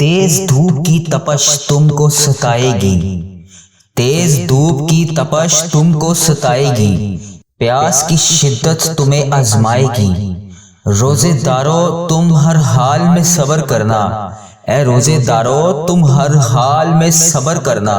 तेज धूप की तपश तुमको सताएगी, तेज धूप की तपश तुमको सताएगी, प्यास की शिद्दत तुम्हें आजमाएगी। रोजेदारों तुम हर हाल में सब्र करना, ए रोजेदारों तुम हर हाल में सब्र करना,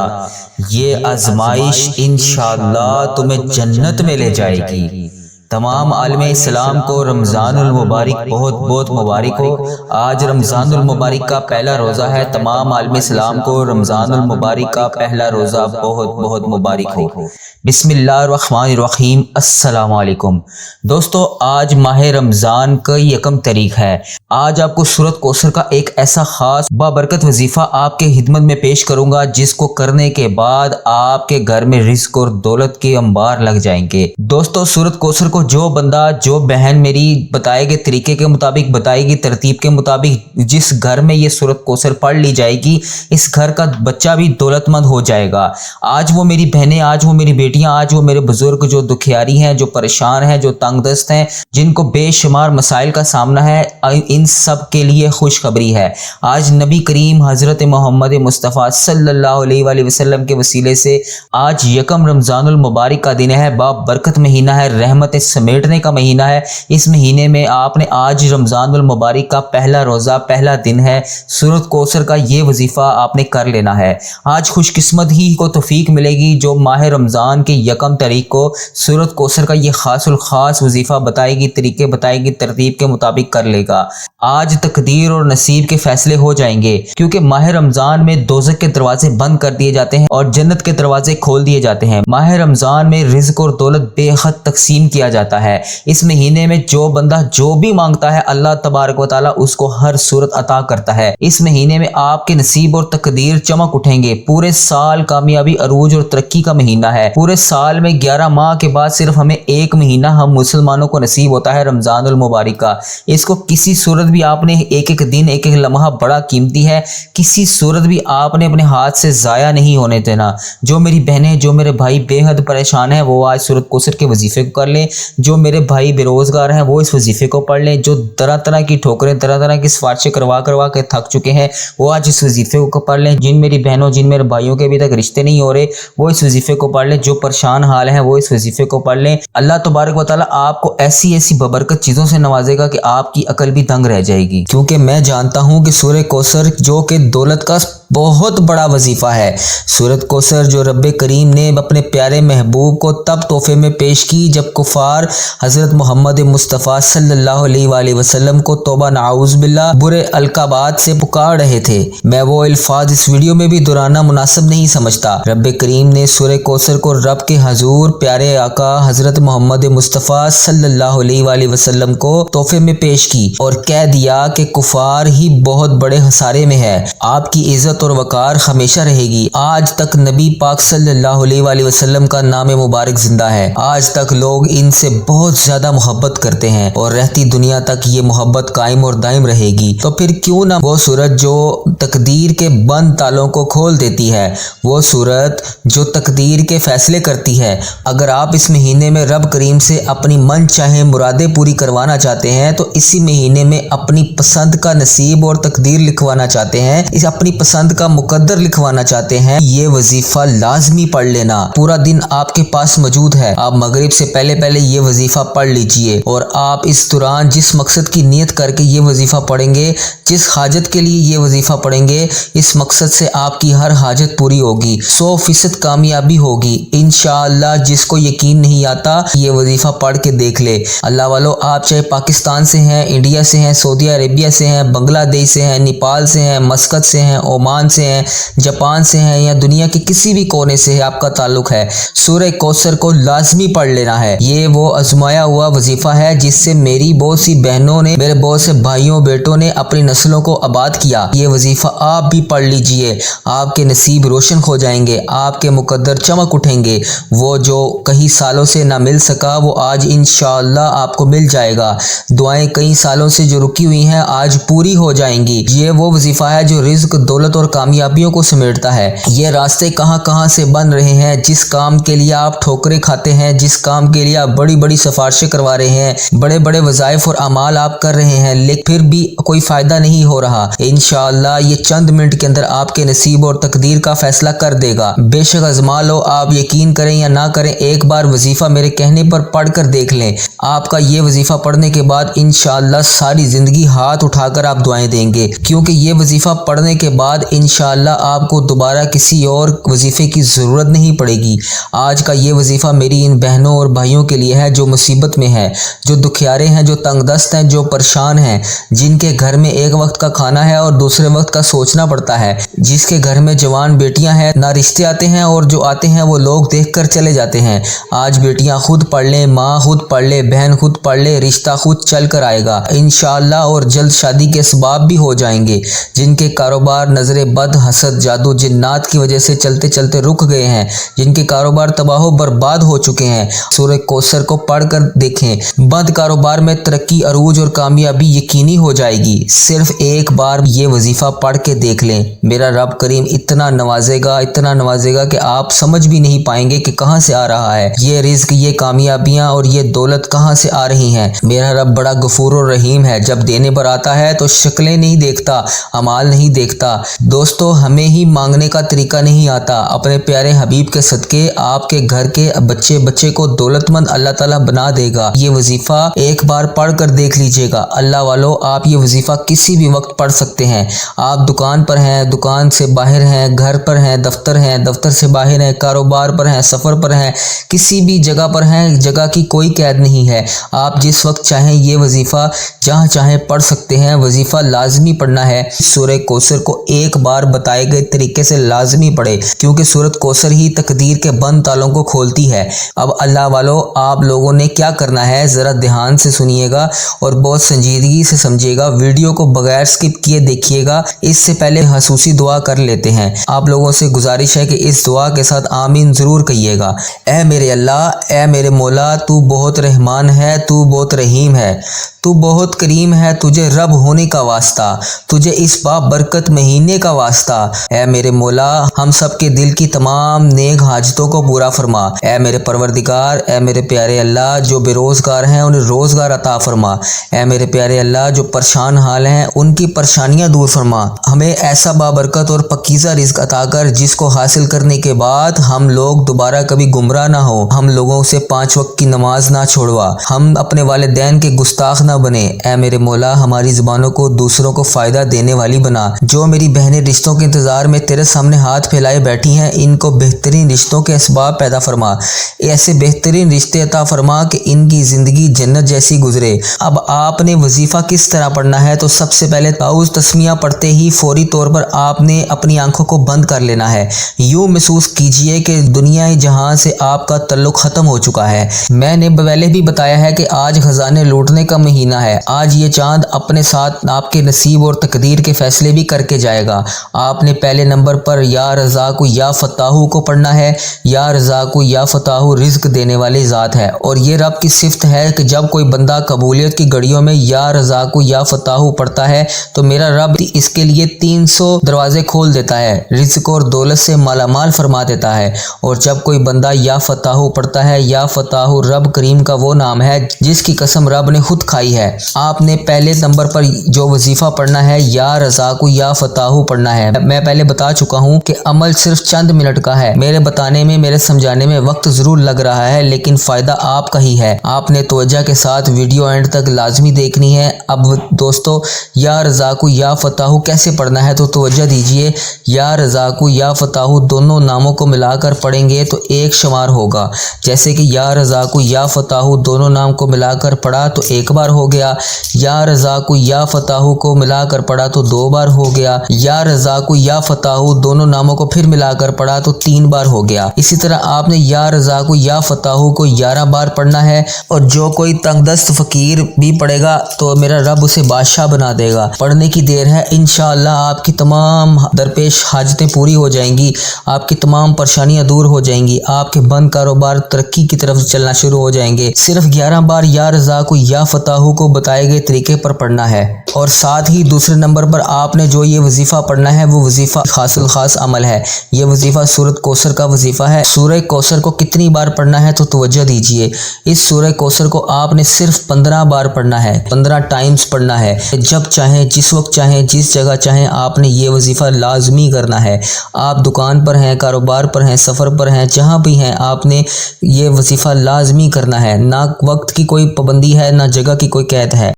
ये आजमाइश इंशाअल्लाह तुम्हें जन्नत में ले जाएगी। तमाम आलमे इस्लाम को रमज़ानुल मुबारक बहुत बहुत मुबारक हो। आज रमज़ानुल मुबारक का पहला रोज़ा है। तमाम आलमे इस्लाम को रमज़ानुल मुबारक का पहला रोज़ा बहुत बहुत मुबारक हो। बिस्मिल्लाहिर्रहमानिर्रहीम। अस्सलामु अलैकुम दोस्तों, आज माह रमज़ान का 1 तारीख है। आज आपको सूरत कौसर का एक ऐसा खास बाबरकत वजीफ़ा आपके खिदमत में पेश करूंगा, जिसको करने के बाद आपके घर में रिज़्क और दौलत के अंबार लग जाएंगे। दोस्तों, सूरत कौसर को जो बंदा, जो बहन मेरी बताए गए तरीके के मुताबिक, बताएगी तरतीब के मुताबिक, जिस घर में ये सूरत कौसर पढ़ ली जाएगी, इस घर का बच्चा भी दौलतमंद हो जाएगा। आज वो मेरी बहनें, आज वो मेरी बेटियां, आज वो मेरे बुजुर्ग जो दुखियारी हैं, जो परेशान हैं, जो तंगदस्त हैं, जिनको बेशुमार मसाइल का सामना है, इन सब के लिए खुशखबरी है। आज नबी करीम हजरत मोहम्मद मुस्तफ़ा सल्लल्लाहु अलैहि वसल्लम के वसीले से आज 1 रमज़ानुल मुबारक का दिन है। बाबरकत महीना है, रहमत समेटने का महीना है। इस महीने में आपने आज रमज़ानुल मुबारक का पहला रोज़ा, पहला दिन है, सूरत कौसर का ये वजीफ़ा आपने कर लेना है। आज खुशकिस्मत ही को तौफीक मिलेगी जो माह रमज़ान के 1 तारीख को सूरत कौसर का ये खासुल खास वजीफ़ा बताएगी, तरीके बताएगी, तरतीब के मुताबिक कर लेगा। आज तकदीर और नसीब के फैसले हो जाएंगे, क्योंकि माह रमज़ान में दोज़ख के दरवाजे बंद कर दिए जाते हैं और जन्नत के दरवाजे खोल दिए जाते हैं। माह रमज़ान में रिज़्क और दौलत बेहद तकसीम किया जाता है। इस महीने में जो बंदा जो भी मांगता है, अल्लाह तबारक व तआला उसको हर सूरत अता करता है। इस महीने में आपके नसीब और तकदीर चमक उठेंगे। पूरे साल कामयाबी, अरूज और तरक्की का महीना है। पूरे साल में 11 माह के बाद सिर्फ हमें 1 महीना हम मुसलमानों को नसीब होता है, रमज़ानुल मुबारक का। इसको किसी सूरत भी आपने, एक एक दिन, एक एक लम्हा बड़ा कीमती है, किसी सूरत भी आपने अपने हाथ से ज़ाया नहीं होने देना। जो मेरी बहनें, जो मेरे भाई बेहद परेशान हैं, वो आज सूरत कौसर के वजीफे को कर लें। जो मेरे भाई बेरोजगार हैं, वो इस वजीफे को पढ़ लें। जो तरह तरह की ठोकरें, तरह तरह की सिफारिशें करवा करवा के थक चुके हैं, वो आज इस वजीफे को पढ़ लें। जिन मेरी बहनों, जिन मेरे भाइयों के अभी तक रिश्ते नहीं हो रहे, वो इस वजीफे को पढ़ लें। जो परेशान हाल हैं, वो इस वजीफे को पढ़ लें। अल्लाह तबारक व तआला आपको ऐसी ऐसी बबरकत चीज़ों से नवाजेगा कि आपकी अकल भी दंग रह जाएगी। क्योंकि मैं जानता हूँ कि सूरह कौसर जो कि दौलत का बहुत बड़ा वजीफा है, सूरत कौसर जो रब्बे करीम ने अपने प्यारे महबूब को तब तोहफे में पेश की जब कुफार हजरत मोहम्मद मुस्तफ़ा सल्लल्लाहु अलैहि वसल्लम को तौबा नाउज़ बिल्लाह बुरे अलकाबात से पुकार रहे थे। मैं वो अल्फाज इस वीडियो में भी दोहराना मुनासिब नहीं समझता। रब्बे करीम ने सूरह कौसर को रब के हजूर प्यारे आका हजरत मोहम्मद मुस्तफ़ा सल्लल्लाहु अलैहि वसल्लम को तोहफे में पेश की और कह दिया कि कुफार ही बहुत बड़े खसारे में है, आपकी इज्जत और वकार हमेशा रहेगी। आज तक नबी पाक सल्लल्लाहु अलैहि वसल्लम का नाम मुबारक जिंदा है। आज तक लोग इनसे बहुत ज्यादा मोहब्बत करते हैं और रहती दुनिया तक ये मोहब्बत कायम और दायम रहेगी। तो फिर क्यों ना वो सूरत जो तकदीर के बंद तालों को खोल देती है, वो सूरत जो तकदीर के फैसले करती है। अगर आप इस महीने में रब करीम से अपनी मन चाहे मुरादें पूरी करवाना चाहते हैं, तो इसी महीने में अपनी पसंद का नसीब और तकदीर लिखवाना चाहते हैं, इस अपनी पसंद का मुकद्दर लिखवाना चाहते हैं, ये वजीफा लाजमी पढ़ लेना। पूरा दिन आपके पास मौजूद है। आप मगरिब से पहले पहले ये वजीफा पढ़ लीजिए और आप इस दौरान जिस मकसद की नियत करके ये वजीफा पढ़ेंगे, जिस हाजत के लिए ये वजीफा पढ़ेंगे, इस मकसद से आपकी हर हाजत पूरी होगी, 100% कामयाबी होगी इंशाअल्लाह। जिसको यकीन नहीं आता ये वजीफा पढ़ के देख ले। अल्लाह वालों, आप चाहे पाकिस्तान से हैं, इंडिया से हैं, सऊदी अरेबिया से हैं, बांग्लादेश से हैं, नेपाल से हैं, मस्कत से हैं, ओमान से हैं, जापान से हैं, या दुनिया के किसी भी कोने से है आपका ताल्लुक है, सूरह कौसर को लाजमी पढ़ लेना है। ये वो आजमाया हुआ वजीफा है जिससे मेरी बहुत सी बहनों ने, मेरे बहुत से भाइयों बेटों ने अपनी नस्लों को आबाद किया। ये वजीफा आप भी पढ़ लीजिए, आपके नसीब रोशन हो जाएंगे, आपके मुकद्दर चमक उठेंगे। वो जो कई सालों से ना मिल सका, वो आज इंशाअल्लाह आपको मिल जाएगा। दुआएं कई सालों से जो रुकी हुई हैं आज पूरी हो जाएंगी। ये वो वजीफा है जो रिज्क, दौलत और और कामयाबियों को समेटता है। ये रास्ते कहाँ कहाँ से बन रहे हैं, जिस काम के लिए आप ठोकरें खाते हैं, जिस काम के लिए आप बड़ी बड़ी सिफारिशें करवा रहे हैं, बड़े बड़े वज़ाइफ और अमाल आप कर रहे हैं, लेकिन फिर भी कोई फ़ायदा नहीं हो रहा। इंशाअल्लाह ये चंद मिनट के अंदर आपके नसीब और तकदीर का फैसला कर देगा। बेशक आज़मा लो, आप यकीन करें या ना करें, एक बार वजीफ़ा मेरे कहने पर पढ़ कर देख लें। आपका ये वजीफ़ा पढ़ने के बाद इंशाअल्लाह सारी ज़िंदगी हाथ उठाकर आप दुआएं देंगे, क्योंकि ये वजीफ़ा पढ़ने के बाद इंशाअल्लाह आपको दोबारा किसी और वजीफ़े की ज़रूरत नहीं पड़ेगी। आज का ये वजीफ़ा मेरी इन बहनों और भाइयों के लिए है जो मुसीबत में है, जो दुखियारे हैं, जो तंगदस्त हैं, जो परेशान हैं, जिनके घर में एक वक्त का खाना है और दूसरे वक्त का सोचना पड़ता है, जिसके घर में जवान बेटियां हैं, ना रिश्ते आते हैं और जो आते हैं वो लोग देख कर चले जाते हैं। आज बेटियां खुद पढ़ लें, माँ खुद पढ़ ले, बहन खुद पढ़ ले, रिश्ता खुद चल कर आएगा इंशाअल्लाह, और जल्द शादी के असबाब भी हो जाएंगे। जिनके कारोबार नजरे बद, हसद, जादू, जिन्नात की वजह से चलते चलते रुक गए हैं, जिनके कारोबार तबाह बर्बाद हो चुके हैं, सूरह कौसर को पढ़ कर देखें। बंद कारोबार में तरक्की, अरूज और कामयाबी यकीनी हो जाएगी। सिर्फ एक बार ये वजीफा पढ़ के देख लें, मेरा रब करीम इतना नवाजेगा कि आप समझ भी नहीं पाएंगे कि कहां से आ रहा है ये रिज्क, ये कामयाबियां और ये दौलत कहां से आ रही हैं। मेरा रब बड़ा गफूर और रहीम है, जब देने पर आता है तो शक्लें नहीं देखता, अमाल नहीं देखता। दोस्तों, हमें ही मांगने का तरीका नहीं आता। अपने प्यारे हबीब के सदके आपके घर के बच्चे को दौलतमंद अल्लाह ताला बना देगा। ये वजीफा एक बार पढ़ कर देख लीजिएगा। अल्लाह वालों, आप ये वजीफा किसी भी वक्त पढ़ सकते हैं। आप दुकान पर हैं, दुकान से बाहर हैं, घर पर हैं, दफ्तर से बाहर हैं, कारोबार पर हैं, सफ़र पर हैं, किसी भी जगह पर हैं, जगह की कोई कैद नहीं है। आप जिस वक्त चाहें ये वजीफा जहाँ चाहें पढ़ सकते हैं। वजीफा लाजमी पढ़ना है। सूरह कौसर को एक बार बताए गए तरीके से लाजमी पढ़े, क्योंकि सूरत कौसर ही तकदीर के बंद तालों को खोलती है। अब अल्लाह वालों, आप लोगों ने क्या करना है, ज़रा ध्यान से सुनिएगा और बहुत संजीदगी से समझिएगा। वीडियो को बगैर स्किप किए देखिएगा। इससे पहले खसूसी दुआ कर लेते हैं। आप लोगों से गुजारिश है कि इस दुआ के साथ आमीन ज़रूर कहिएगा। ए मेरे अल्लाह, ए मेरे मौला, तू बहुत रहमान है, तू बहुत रहीम है, तू बहुत करीम है, तुझे रब होने का वास्ता, तुझे इस बाबरकत महीने का वास्ता। ए मेरे मौला, हम सब के दिल की तमाम नेक हाजतों को पूरा फरमा। ए मेरे परवरदिगार, ए मेरे प्यारे अल्लाह, जो बेरोज़गार हैं उन्हें रोज़गार अता फरमा। ए मेरे प्यारे अल्लाह, जो परेशान हाल हैं उनकी परेशानियां दूर फरमा। हमें ऐसा बाबरकत और पकीज़ा रिज़्क अता कर जिसको हासिल करने के बाद हम लोग दोबारा कभी गुमराह ना हो। हम लोगों से 5 वक्त की नमाज ना छोड़वा, हम अपने वालिदैन के गुस्ताख ना बने। ए मेरे मौला, हमारी ज़ुबानों को दूसरों को फ़ायदा देने वाली बना। जो मेरी बहनें रिश्तों के इंतज़ार में तेरे सामने हाथ फैलाए बैठी हैं, इनको बेहतरीन रिश्तों के असबाब पैदा फरमा। ऐसे बेहतरीन रिश्ते अता फरमा कि इनकी ज़िंदगी जन्नत जैसी गुजरे। अब आपने वजीफ़ा किस तरह पढ़ना है, तो सबसे पहले ताऊज़ तस्मिया पढ़ते ही फौरी तौर पर आपने अपनी आंखों को बंद कर लेना है। यूँ महसूस कीजिए कि दुनिया जहां से आपका तल्लुक ख़त्म हो चुका है। मैंने पहले भी बताया है कि आज खजाने लूटने का महीना है। आज ये चांद अपने साथ आपके नसीब और तकदीर के फैसले भी करके जाएगा। आपने पहले नंबर पर या रज़ाकु या फताहू को पढ़ना है। या रज़ाकु या फताहू रिज़्क देने वाली ज़ात है, और ये रब की सिफ्त है कि जब कोई बंदा कबूलियत की घड़ियों में या रज़ाकु या फताहू पढ़ता है तो मेरा रब इसके लिए 300 दरवाजे खोल देता है, रिज़्क और दौलत से मालामाल फरमा देता है। और जब कोई बंदा या फताहू पढ़ता है, या फताहू रब करीम का वो नाम है जिसकी कसम रब ने खुद खाई है। आपने पहले नंबर पर जो वजीफ़ा पढ़ना है या रज़ाकु या फताहू पढ़ना है। मैं पहले बता चुका हूँ कि अमल सिर्फ चंद मिनट का है। मेरे बताने में, मेरे समझाने में वक्त ज़रूर लग रहा है, लेकिन फ़ायदा आपका ही है। आपने तवज्जो के साथ वीडियो एंड तक लाजमी देखनी है। अब दोस्तों, या रज़ाकु या फताहू कैसे पढ़ना है, तो तवज्जो दीजिए। या रज़ाकु या फताहू दोनों नामों को मिलाकर पढ़ेंगे तो एक शुमार होगा। जैसे कि या रज़ाकु या फताहू दोनों नाम को मिलाकर पढ़ा तो एक बार हो गया। या रज़ाकु या फताहू को मिलाकर पढ़ा तो 2 बार हो गया। या रज़ाकु या फताहू दोनों नामों को फिर मिलाकर पढ़ा तो 3 बार हो गया। इसी तरह आपने या रज़ाकु या फताहू को 11 बार पढ़ना है। और जो कोई तंगदस्त फ़कीर भी पढ़ेगा तो मेरा रब उसे बादशाह बना देगा। पढ़ने की देर है, इंशाअल्लाह आपकी तमाम दरपेश हाजतें पूरी हो जाएंगी, आपकी तमाम परेशानियां दूर हो जाएंगी, आपके बंद कारोबार तरक्की की तरफ चलना शुरू हो जाएंगे। सिर्फ 11 बार या रज़ाकु या फताहू को बताए गए तरीके पर पढ़ना है। और साथ ही दूसरे नंबर पर आपने जो ये वजीफ़ा پڑھنا ہے وہ وظیفہ خاص الخاص عمل ہے۔ یہ وظیفہ سورۃ کوثر کا وظیفہ ہے۔ سورہ کوثر کو کتنی بار پڑھنا ہے تو توجہ دیجئے، اس سورہ کوثر کو آپ نے صرف 15 بار پڑھنا ہے، 15 ٹائمز پڑھنا ہے۔ جب چاہیں، جس وقت چاہیں، جس جگہ چاہیں آپ نے یہ وظیفہ لازمی کرنا ہے۔ آپ دکان پر ہیں، کاروبار پر ہیں، سفر پر ہیں، جہاں بھی ہیں آپ نے یہ وظیفہ لازمی کرنا ہے۔ نہ وقت کی کوئی پابندی ہے، نہ جگہ کی کوئی قید ہے۔